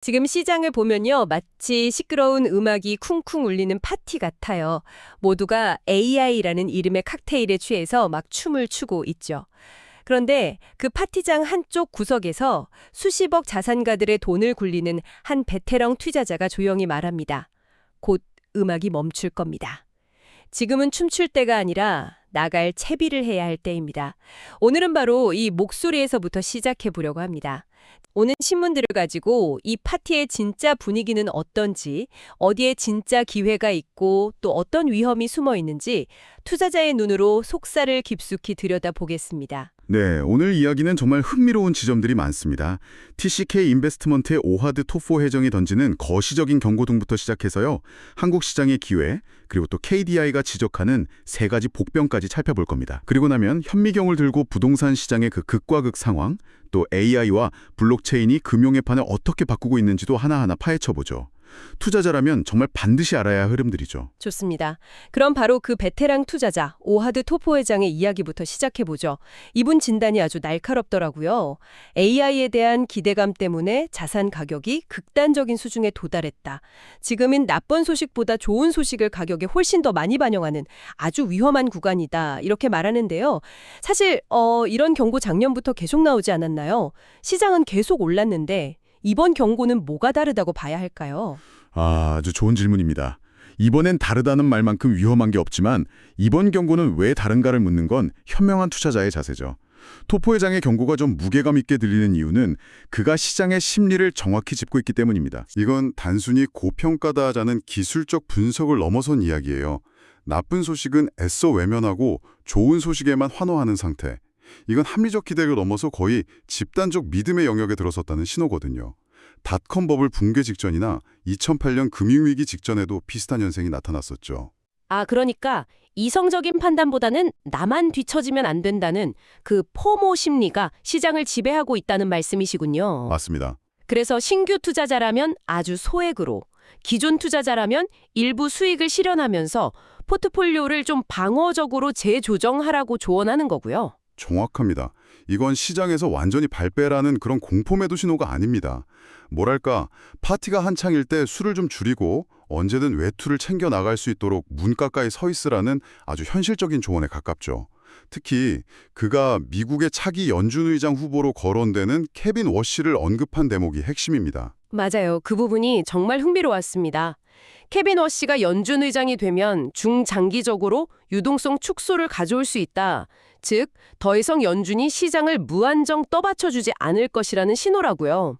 지금 시장을 보면요, 마치 시끄러운 음악이 쿵쿵 울리는 파티 같아요. 모두가 AI라는 이름의 칵테일에 취해서 막 춤을 추고 있죠. 그런데 그 파티장 한쪽 구석에서 수십억 자산가들의 돈을 굴리는 한 베테랑 투자자가 조용히 말합니다. 곧 음악이 멈출 겁니다. 지금은 춤출 때가 아니라 나갈 채비를 해야 할 때입니다. 오늘은 바로 이 목소리에서부터 시작해 보려고 합니다. 오는 신문들을 가지고 이 파티의 진짜 분위기는 어떤지, 어디에 진짜 기회가 있고 또 어떤 위험이 숨어 있는지 투자자의 눈으로 속살을 깊숙이 들여다보겠습니다. 네, 오늘 이야기는 정말 흥미로운 지점들이 많습니다. TCK 인베스트먼트의 오하드 토포 회장이 던지는 거시적인 경고 등부터 시작해서요. 한국 시장의 기회, 그리고 또 KDI가 지적하는 세 가지 복병까지 살펴볼 겁니다. 그리고 나면 현미경을 들고 부동산 시장의 그 극과 극 상황, 또 AI와 블록체인이 금융의 판을 어떻게 바꾸고 있는지도 하나하나 파헤쳐보죠. 투자자라면 정말 반드시 알아야 할 흐름들이죠. 좋습니다. 그럼 바로 그 베테랑 투자자 오하드 토포 회장의 이야기부터 시작해보죠. 이분 진단이 아주 날카롭더라고요. AI에 대한 기대감 때문에 자산 가격이 극단적인 수준에 도달했다. 지금은 나쁜 소식보다 좋은 소식을 가격에 훨씬 더 많이 반영하는 아주 위험한 구간이다. 이렇게 말하는데요. 사실 이런 경고 작년부터 계속 나오지 않았나요? 시장은 계속 올랐는데 이번 경고는 뭐가 다르다고 봐야 할까요? 아주 좋은 질문입니다. 이번엔 다르다는 말만큼 위험한 게 없지만 이번 경고는 왜 다른가를 묻는 건 현명한 투자자의 자세죠. 토포 회장의 경고가 좀 무게감 있게 들리는 이유는 그가 시장의 심리를 정확히 짚고 있기 때문입니다. 이건 단순히 고평가다 하자는 기술적 분석을 넘어선 이야기예요. 나쁜 소식은 애써 외면하고 좋은 소식에만 환호하는 상태. 이건 합리적 기대를 넘어서 거의 집단적 믿음의 영역에 들어섰다는 신호거든요. 닷컴 버블 붕괴 직전이나 2008년 금융위기 직전에도 비슷한 현상이 나타났었죠. 그러니까 이성적인 판단보다는 나만 뒤처지면 안 된다는 그 포모 심리가 시장을 지배하고 있다는 말씀이시군요. 맞습니다. 그래서 신규 투자자라면 아주 소액으로, 기존 투자자라면 일부 수익을 실현하면서 포트폴리오를 좀 방어적으로 재조정하라고 조언하는 거고요. 정확합니다. 이건 시장에서 완전히 발빼라는 그런 공포매도 신호가 아닙니다. 뭐랄까, 파티가 한창일 때 술을 좀 줄이고 언제든 외투를 챙겨 나갈 수 있도록 문 가까이 서 있으라는 아주 현실적인 조언에 가깝죠. 특히 그가 미국의 차기 연준의장 후보로 거론되는 케빈 워시를 언급한 대목이 핵심입니다. 맞아요. 그 부분이 정말 흥미로웠습니다. 케빈 워시가 연준 의장이 되면 중장기적으로 유동성 축소를 가져올 수 있다. 즉, 더 이상 연준이 시장을 무한정 떠받쳐주지 않을 것이라는 신호라고요.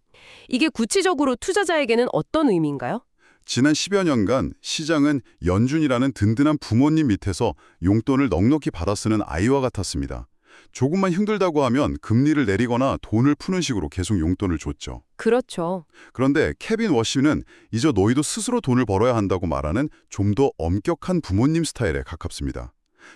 이게 구체적으로 투자자에게는 어떤 의미인가요? 지난 10여 년간 시장은 연준이라는 든든한 부모님 밑에서 용돈을 넉넉히 받아 쓰는 아이와 같았습니다. 조금만 힘들다고 하면 금리를 내리거나 돈을 푸는 식으로 계속 용돈을 줬죠. 그렇죠. 그런데 케빈 워시는 이제 너희도 스스로 돈을 벌어야 한다고 말하는 좀 더 엄격한 부모님 스타일에 가깝습니다.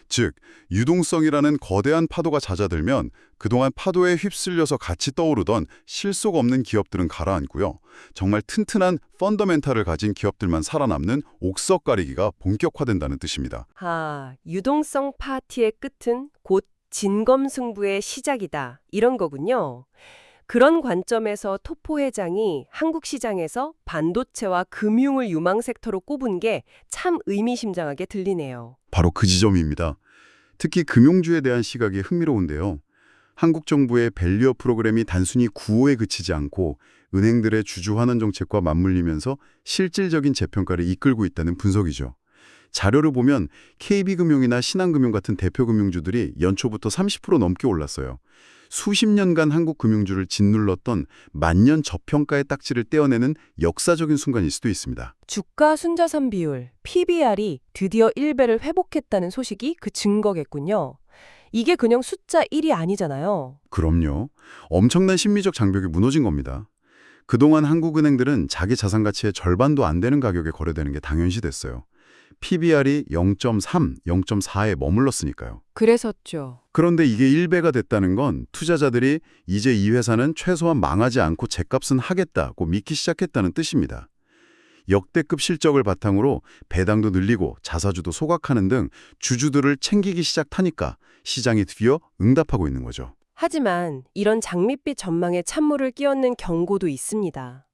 즉, 유동성이라는 거대한 파도가 잦아들면 그동안 파도에 휩쓸려서 같이 떠오르던 실속 없는 기업들은 가라앉고요. 정말 튼튼한 펀더멘탈을 가진 기업들만 살아남는 옥석 가리기가 본격화된다는 뜻입니다. 유동성 파티의 끝은 곧 진검승부의 시작이다. 이런 거군요. 그런 관점에서 토포 회장이 한국 시장에서 반도체와 금융을 유망 섹터로 꼽은 게 참 의미심장하게 들리네요. 바로 그 지점입니다. 특히 금융주에 대한 시각이 흥미로운데요. 한국 정부의 밸류업 프로그램이 단순히 구호에 그치지 않고 은행들의 주주환원 정책과 맞물리면서 실질적인 재평가를 이끌고 있다는 분석이죠. 자료를 보면 KB금융이나 신한금융 같은 대표 금융주들이 연초부터 30% 넘게 올랐어요. 수십 년간 한국 금융주를 짓눌렀던 만년 저평가의 딱지를 떼어내는 역사적인 순간일 수도 있습니다. 주가 순자산 비율, PBR이 드디어 1배를 회복했다는 소식이 그 증거겠군요. 이게 그냥 숫자 1이 아니잖아요. 그럼요. 엄청난 심리적 장벽이 무너진 겁니다. 그동안 한국은행들은 자기 자산 가치의 절반도 안 되는 가격에 거래되는 게 당연시 됐어요. PBR이 0.3, 0.4에 머물렀으니까요. 그랬었죠. 그런데 이게 1배가 됐다는 건 투자자들이 이제 이 회사는 최소한 망하지 않고 죗값은 하겠다고 믿기 시작했다는 뜻입니다. 역대급 실적을 바탕으로 배당도 늘리고 자사주도 소각하는 등 주주들을 챙기기 시작하니까 시장이 드디어 응답하고 있는 거죠. 하지만 이런 장밋빛 전망에 찬물을 끼얹는 경고도 있습니다.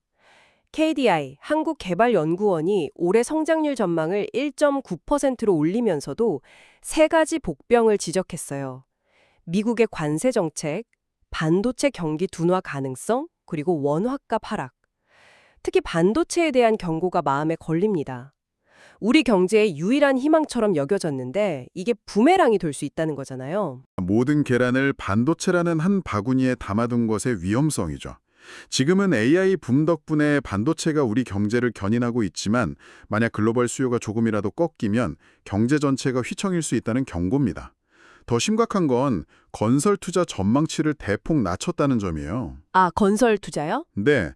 KDI, 한국개발연구원이 올해 성장률 전망을 1.9%로 올리면서도 세 가지 복병을 지적했어요. 미국의 관세 정책, 반도체 경기 둔화 가능성, 그리고 원화값 하락. 특히 반도체에 대한 경고가 마음에 걸립니다. 우리 경제의 유일한 희망처럼 여겨졌는데 이게 부메랑이 될 수 있다는 거잖아요. 모든 계란을 반도체라는 한 바구니에 담아둔 것의 위험성이죠. 지금은 AI 붐 덕분에 반도체가 우리 경제를 견인하고 있지만 만약 글로벌 수요가 조금이라도 꺾이면 경제 전체가 휘청일 수 있다는 경고입니다. 더 심각한 건 건설 투자 전망치를 대폭 낮췄다는 점이에요. 아, 건설 투자요? 네.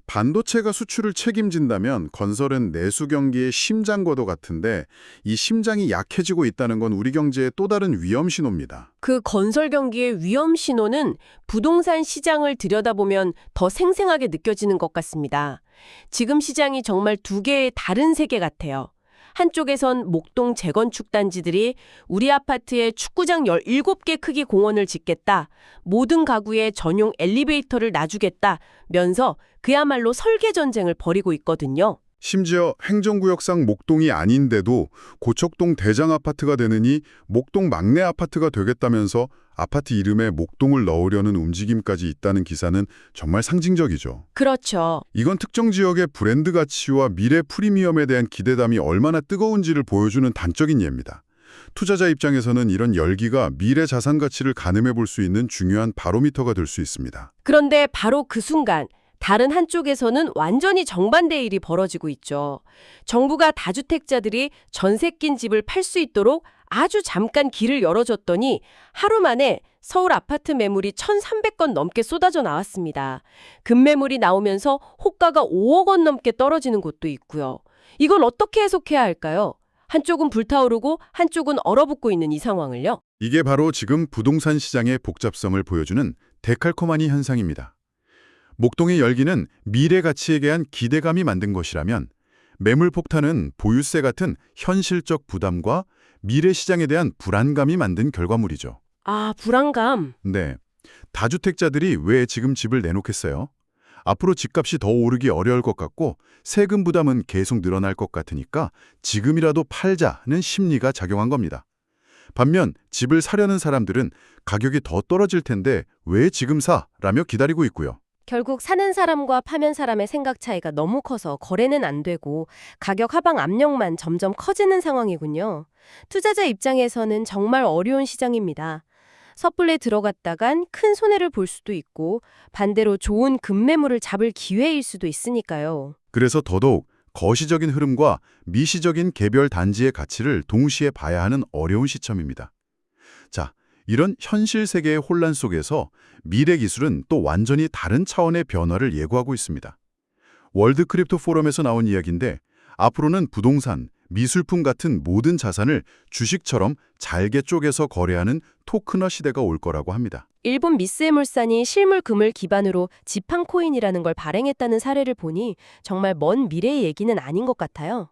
반도체가 수출을 책임진다면 건설은 내수 경기의 심장과도 같은데 이 심장이 약해지고 있다는 건 우리 경제의 또 다른 위험 신호입니다. 그 건설 경기의 위험 신호는 부동산 시장을 들여다보면 더 생생하게 느껴지는 것 같습니다. 지금 시장이 정말 두 개의 다른 세계 같아요. 한쪽에선 목동 재건축 단지들이 우리 아파트에 축구장 17개 크기 공원을 짓겠다, 모든 가구에 전용 엘리베이터를 놔주겠다 면서 그야말로 설계 전쟁을 벌이고 있거든요. 심지어 행정구역상 목동이 아닌데도 고척동 대장 아파트가 되느니 목동 막내 아파트가 되겠다면서 아파트 이름에 목동을 넣으려는 움직임까지 있다는 기사는 정말 상징적이죠. 그렇죠. 이건 특정 지역의 브랜드 가치와 미래 프리미엄에 대한 기대감이 얼마나 뜨거운지를 보여주는 단적인 예입니다. 투자자 입장에서는 이런 열기가 미래 자산 가치를 가늠해 볼 수 있는 중요한 바로미터가 될 수 있습니다. 그런데 바로 그 순간 다른 한쪽에서는 완전히 정반대의 일이 벌어지고 있죠. 정부가 다주택자들이 전세 낀 집을 팔 수 있도록 아주 잠깐 길을 열어줬더니 하루 만에 서울 아파트 매물이 1,300건 넘게 쏟아져 나왔습니다. 급매물이 나오면서 호가가 5억 원 넘게 떨어지는 곳도 있고요. 이걸 어떻게 해석해야 할까요? 한쪽은 불타오르고 한쪽은 얼어붙고 있는 이 상황을요. 이게 바로 지금 부동산 시장의 복잡성을 보여주는 데칼코마니 현상입니다. 목동의 열기는 미래 가치에 대한 기대감이 만든 것이라면 매물 폭탄은 보유세 같은 현실적 부담과 미래 시장에 대한 불안감이 만든 결과물이죠. 아, 불안감. 네. 다주택자들이 왜 지금 집을 내놓겠어요? 앞으로 집값이 더 오르기 어려울 것 같고 세금 부담은 계속 늘어날 것 같으니까 지금이라도 팔자는 심리가 작용한 겁니다. 반면 집을 사려는 사람들은 가격이 더 떨어질 텐데 왜 지금 사? 라며 기다리고 있고요. 결국 사는 사람과 파면 사람의 생각 차이가 너무 커서 거래는 안 되고 가격 하방 압력만 점점 커지는 상황이군요. 투자자 입장에서는 정말 어려운 시장입니다. 섣불리 들어갔다간 큰 손해를 볼 수도 있고 반대로 좋은 급매물을 잡을 기회일 수도 있으니까요. 그래서 더더욱 거시적인 흐름과 미시적인 개별 단지의 가치를 동시에 봐야 하는 어려운 시점입니다. 자, 이런 현실 세계의 혼란 속에서 미래 기술은 또 완전히 다른 차원의 변화를 예고하고 있습니다. 월드 크립토 포럼에서 나온 이야기인데 앞으로는 부동산, 미술품 같은 모든 자산을 주식처럼 잘게 쪼개서 거래하는 토큰화 시대가 올 거라고 합니다. 일본 미쓰에물산이 실물 금을 기반으로 지판 코인이라는 걸 발행했다는 사례를 보니 정말 먼 미래의 얘기는 아닌 것 같아요.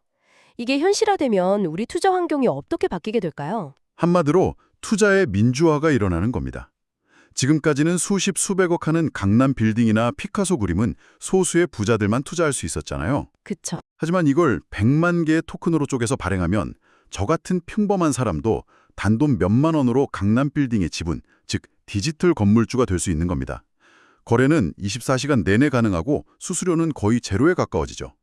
이게 현실화되면 우리 투자 환경이 어떻게 바뀌게 될까요? 한마디로 투자의 민주화가 일어나는 겁니다. 지금까지는 수십 수백억 하는 강남 빌딩이나 피카소 그림은 소수의 부자들만 투자할 수 있었잖아요. 그쵸. 하지만 이걸 100만 개의 토큰으로 쪼개서 발행하면 저 같은 평범한 사람도 단돈 몇만 원으로 강남 빌딩의 지분, 즉 디지털 건물주가 될 수 있는 겁니다. 거래는 24시간 내내 가능하고 수수료는 거의 제로에 가까워지죠.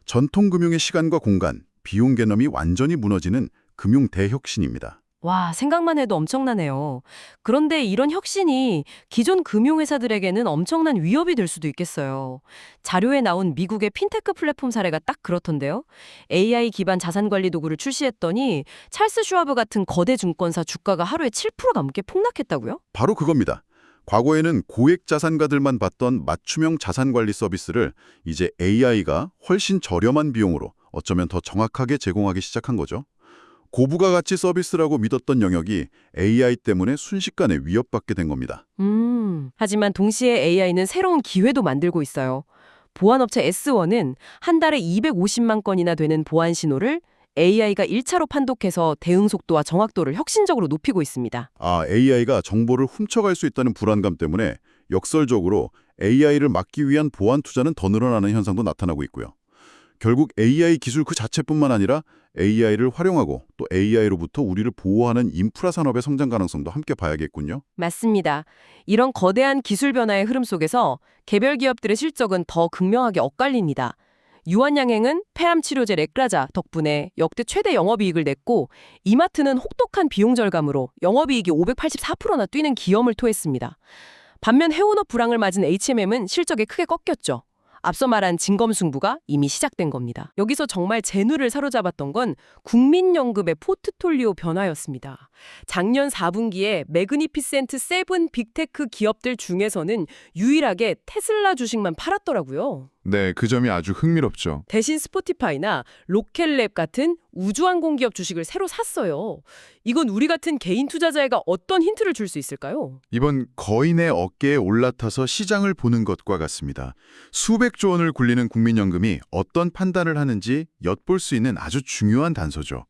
전통 금융의 시간과 공간, 비용 개념이 완전히 무너지는 금융 대혁신입니다. 와, 생각만 해도 엄청나네요. 그런데 이런 혁신이 기존 금융회사들에게는 엄청난 위협이 될 수도 있겠어요. 자료에 나온 미국의 핀테크 플랫폼 사례가 딱 그렇던데요. AI 기반 자산관리 도구를 출시했더니 찰스 슈와브 같은 거대 증권사 주가가 하루에 7% 넘게 폭락했다고요? 바로 그겁니다. 과거에는 고액 자산가들만 받던 맞춤형 자산관리 서비스를 이제 AI가 훨씬 저렴한 비용으로 어쩌면 더 정확하게 제공하기 시작한 거죠. 고부가 가치 서비스라고 믿었던 영역이 AI 때문에 순식간에 위협받게 된 겁니다. 하지만 동시에 AI는 새로운 기회도 만들고 있어요. 보안업체 S1은 한 달에 250만 건이나 되는 보안 신호를 AI가 1차로 판독해서 대응 속도와 정확도를 혁신적으로 높이고 있습니다. AI가 정보를 훔쳐갈 수 있다는 불안감 때문에 역설적으로 AI를 막기 위한 보안 투자는 더 늘어나는 현상도 나타나고 있고요. 결국 AI 기술 그 자체뿐만 아니라 AI를 활용하고 또 AI로부터 우리를 보호하는 인프라 산업의 성장 가능성도 함께 봐야겠군요. 맞습니다. 이런 거대한 기술 변화의 흐름 속에서 개별 기업들의 실적은 더 극명하게 엇갈립니다. 유한양행은 폐암 치료제 레크라자 덕분에 역대 최대 영업이익을 냈고 이마트는 혹독한 비용 절감으로 영업이익이 584%나 뛰는 기염을 토했습니다. 반면 해운업 불황을 맞은 H&M은 실적이 크게 꺾였죠. 앞서 말한 진검승부가 이미 시작된 겁니다. 여기서 정말 제 눈을 사로잡았던 건 국민연금의 포트폴리오 변화였습니다. 작년 4분기에 매그니피센트 세븐 빅테크 기업들 중에서는 유일하게 테슬라 주식만 팔았더라고요. 네, 그 점이 아주 흥미롭죠. 대신 스포티파이나 로켓랩 같은 우주항공 기업 주식을 새로 샀어요. 이건 우리 같은 개인 투자자에게 어떤 힌트를 줄 수 있을까요? 이번 거인의 어깨에 올라타서 시장을 보는 것과 같습니다. 수백조 원을 굴리는 국민연금이 어떤 판단을 하는지 엿볼 수 있는 아주 중요한 단서죠.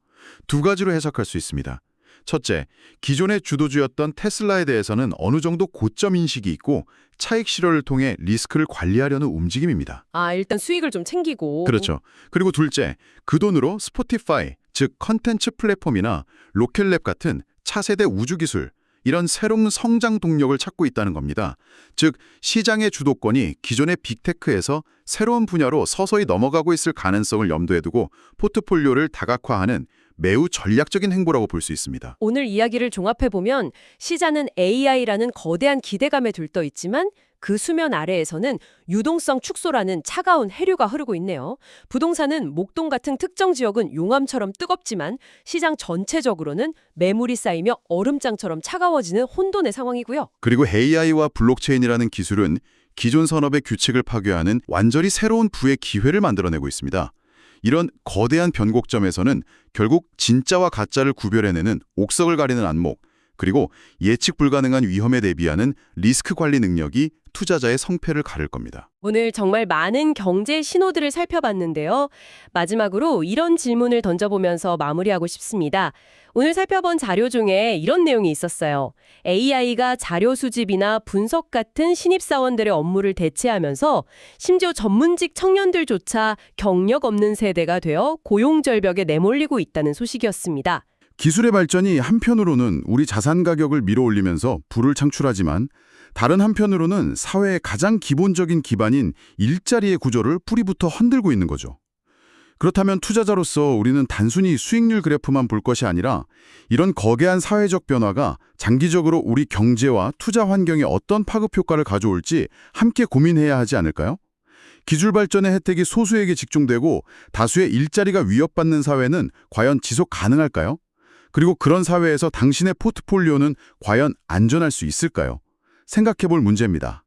두 가지로 해석할 수 있습니다. 첫째, 기존의 주도주였던 테슬라에 대해서는 어느 정도 고점 인식이 있고 차익 실현을 통해 리스크를 관리하려는 움직임입니다. 일단 수익을 좀 챙기고. 그렇죠. 그리고 둘째, 그 돈으로 스포티파이, 즉 컨텐츠 플랫폼이나 로켓랩 같은 차세대 우주기술, 이런 새로운 성장 동력을 찾고 있다는 겁니다. 즉, 시장의 주도권이 기존의 빅테크에서 새로운 분야로 서서히 넘어가고 있을 가능성을 염두에 두고 포트폴리오를 다각화하는 매우 전략적인 행보라고 볼 수 있습니다. 오늘 이야기를 종합해보면 시장은 AI라는 거대한 기대감에 들떠 있지만 그 수면 아래에서는 유동성 축소라는 차가운 해류가 흐르고 있네요. 부동산은 목동 같은 특정 지역은 용암처럼 뜨겁지만 시장 전체적으로는 매물이 쌓이며 얼음장처럼 차가워지는 혼돈의 상황이고요. 그리고 AI와 블록체인이라는 기술은 기존 산업의 규칙을 파괴하는 완전히 새로운 부의 기회를 만들어내고 있습니다. 이런 거대한 변곡점에서는 결국 진짜와 가짜를 구별해내는 옥석을 가리는 안목, 그리고 예측 불가능한 위험에 대비하는 리스크 관리 능력이 투자자의 성패를 가를 겁니다. 오늘 정말 많은 경제 신호들을 살펴봤는데요. 마지막으로 이런 질문을 던져보면서 마무리하고 싶습니다. 오늘 살펴본 자료 중에 이런 내용이 있었어요. AI가 자료 수집이나 분석 같은 신입사원들의 업무를 대체하면서 심지어 전문직 청년들조차 경력 없는 세대가 되어 고용절벽에 내몰리고 있다는 소식이었습니다. 기술의 발전이 한편으로는 우리 자산 가격을 밀어올리면서 부를 창출하지만 다른 한편으로는 사회의 가장 기본적인 기반인 일자리의 구조를 뿌리부터 흔들고 있는 거죠. 그렇다면 투자자로서 우리는 단순히 수익률 그래프만 볼 것이 아니라 이런 거대한 사회적 변화가 장기적으로 우리 경제와 투자 환경에 어떤 파급 효과를 가져올지 함께 고민해야 하지 않을까요? 기술 발전의 혜택이 소수에게 집중되고 다수의 일자리가 위협받는 사회는 과연 지속 가능할까요? 그리고 그런 사회에서 당신의 포트폴리오는 과연 안전할 수 있을까요? 생각해볼 문제입니다.